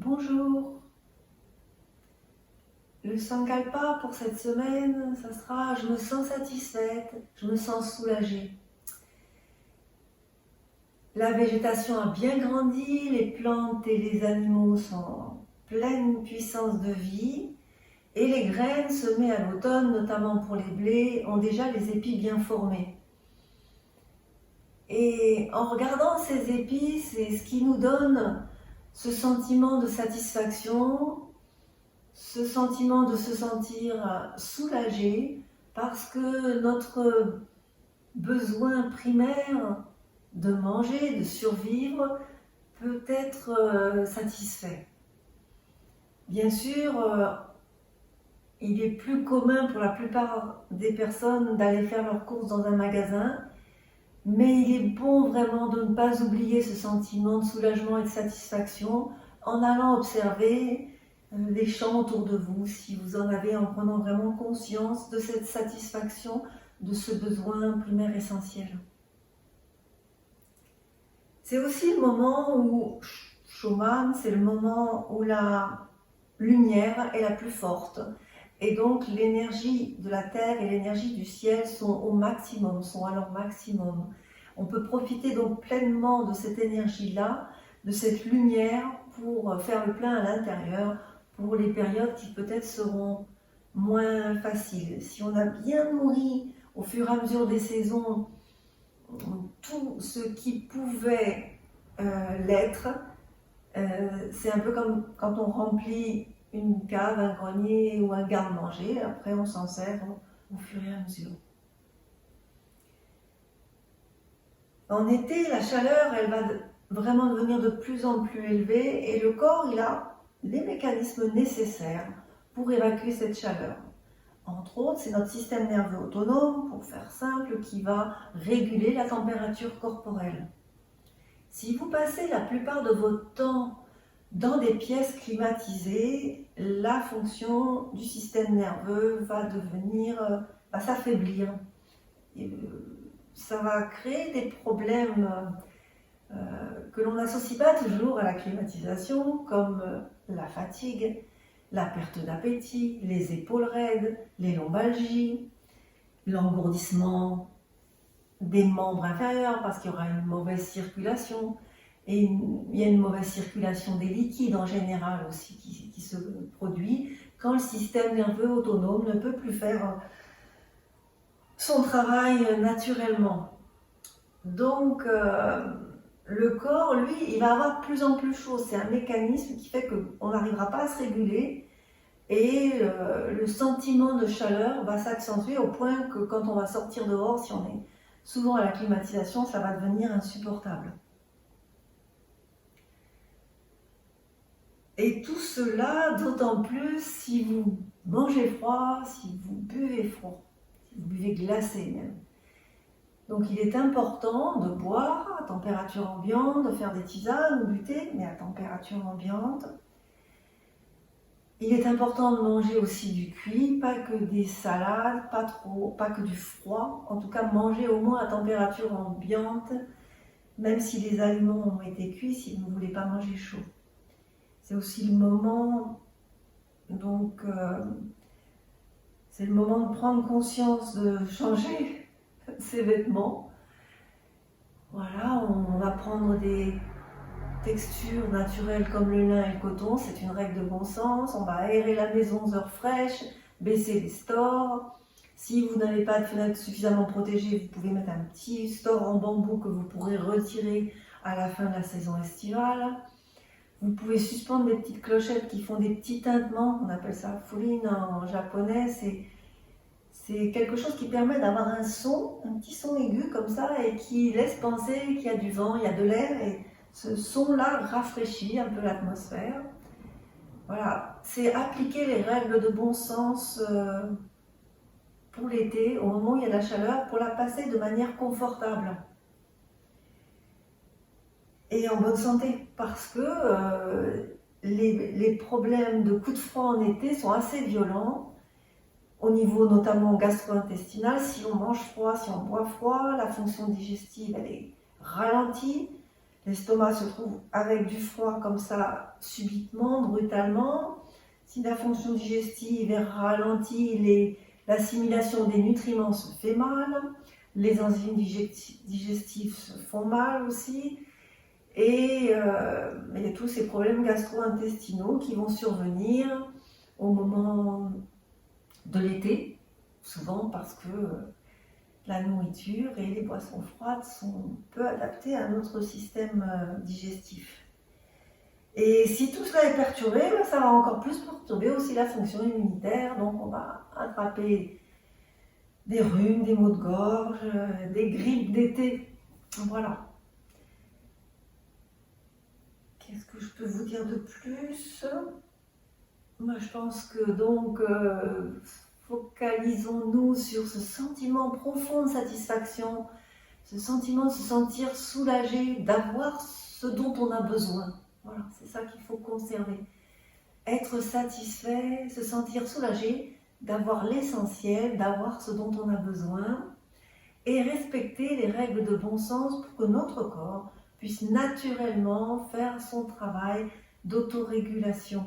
Bonjour, le Sankalpa pour cette semaine, ça sera je me sens satisfaite, je me sens soulagée. La végétation a bien grandi, les plantes et les animaux sont en pleine puissance de vie et les graines semées à l'automne, notamment pour les blés, ont déjà les épis bien formés. Et en regardant ces épis, c'est ce qui nous donne ce sentiment de satisfaction, ce sentiment de se sentir soulagé parce que notre besoin primaire de manger, de survivre, peut être satisfait. Bien sûr, il est plus commun pour la plupart des personnes d'aller faire leurs courses dans un magasin, mais il est bon vraiment de ne pas oublier ce sentiment de soulagement et de satisfaction en allant observer les champs autour de vous, si vous en avez, en prenant vraiment conscience de cette satisfaction, de ce besoin primaire essentiel. C'est aussi le moment où, Schumann, c'est le moment où la lumière est la plus forte. Et donc l'énergie de la terre et l'énergie du ciel sont au maximum, sont à leur maximum. On peut profiter donc pleinement de cette énergie-là, de cette lumière pour faire le plein à l'intérieur, pour les périodes qui peut-être seront moins faciles. Si on a bien nourri au fur et à mesure des saisons tout ce qui pouvait l'être, c'est un peu comme quand on remplit une cave, un grenier ou un garde-manger, après on s'en sert au fur et à mesure. En été, la chaleur, elle va vraiment devenir de plus en plus élevée et le corps, il a les mécanismes nécessaires pour évacuer cette chaleur. Entre autres, c'est notre système nerveux autonome, pour faire simple, qui va réguler la température corporelle. Si vous passez la plupart de votre temps dans des pièces climatisées, la fonction du système nerveux va s'affaiblir. Ça va créer des problèmes que l'on n'associe pas toujours à la climatisation, comme la fatigue, la perte d'appétit, les épaules raides, les lombalgies, l'engourdissement des membres inférieurs parce qu'il y aura une mauvaise circulation. Et il y a une mauvaise circulation des liquides en général aussi qui se produit quand le système nerveux autonome ne peut plus faire son travail naturellement. Donc le corps, lui, il va avoir de plus en plus chaud. C'est un mécanisme qui fait qu'on n'arrivera pas à se réguler et le sentiment de chaleur va s'accentuer au point que quand on va sortir dehors, si on est souvent à la climatisation, ça va devenir insupportable. Et tout cela, d'autant plus si vous mangez froid, si vous buvez froid, si vous buvez glacé même. Donc il est important de boire à température ambiante, de faire des tisanes ou du thé, mais à température ambiante. Il est important de manger aussi du cuit, pas que des salades, pas que du froid. En tout cas, manger au moins à température ambiante, même si les aliments ont été cuits, si vous ne voulez pas manger chaud. C'est aussi le moment, donc, c'est le moment de prendre conscience de changer ses vêtements. Voilà, on va prendre des textures naturelles comme le lin et le coton, c'est une règle de bon sens. On va aérer la maison aux heures fraîches, baisser les stores. Si vous n'avez pas de fenêtre suffisamment protégée, vous pouvez mettre un petit store en bambou que vous pourrez retirer à la fin de la saison estivale. Vous pouvez suspendre des petites clochettes qui font des petits tintements, on appelle ça furin en japonais. C'est quelque chose qui permet d'avoir un petit son aigu comme ça, et qui laisse penser qu'il y a du vent, il y a de l'air, et ce son-là rafraîchit un peu l'atmosphère. Voilà, c'est appliquer les règles de bon sens pour l'été, au moment où il y a de la chaleur, pour la passer de manière confortable. Et en bonne santé, parce que les problèmes de coups de froid en été sont assez violents, au niveau notamment gastro-intestinal. Si on mange froid, si on boit froid, la fonction digestive elle est ralentie, l'estomac se trouve avec du froid comme ça, subitement, brutalement, si la fonction digestive est ralentie, l'assimilation des nutriments se fait mal, les enzymes digestives se font mal aussi, et il y a tous ces problèmes gastro-intestinaux qui vont survenir au moment de l'été, souvent parce que la nourriture et les boissons froides sont peu adaptées à notre système digestif. Et si tout cela est perturbé, ça va encore plus perturber aussi la fonction immunitaire, donc on va attraper des rhumes, des maux de gorge, des grippes d'été. Voilà. Qu'est-ce que je peux vous dire de plus? Moi, je pense que donc, focalisons-nous sur ce sentiment profond de satisfaction, ce sentiment de se sentir soulagé, d'avoir ce dont on a besoin. Voilà, c'est ça qu'il faut conserver. Être satisfait, se sentir soulagé, d'avoir l'essentiel, d'avoir ce dont on a besoin, et respecter les règles de bon sens pour que notre corps puisse naturellement faire son travail d'autorégulation.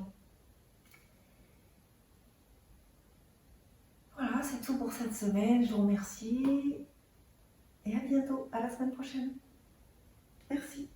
Voilà, c'est tout pour cette semaine. Je vous remercie et à bientôt, à la semaine prochaine. Merci.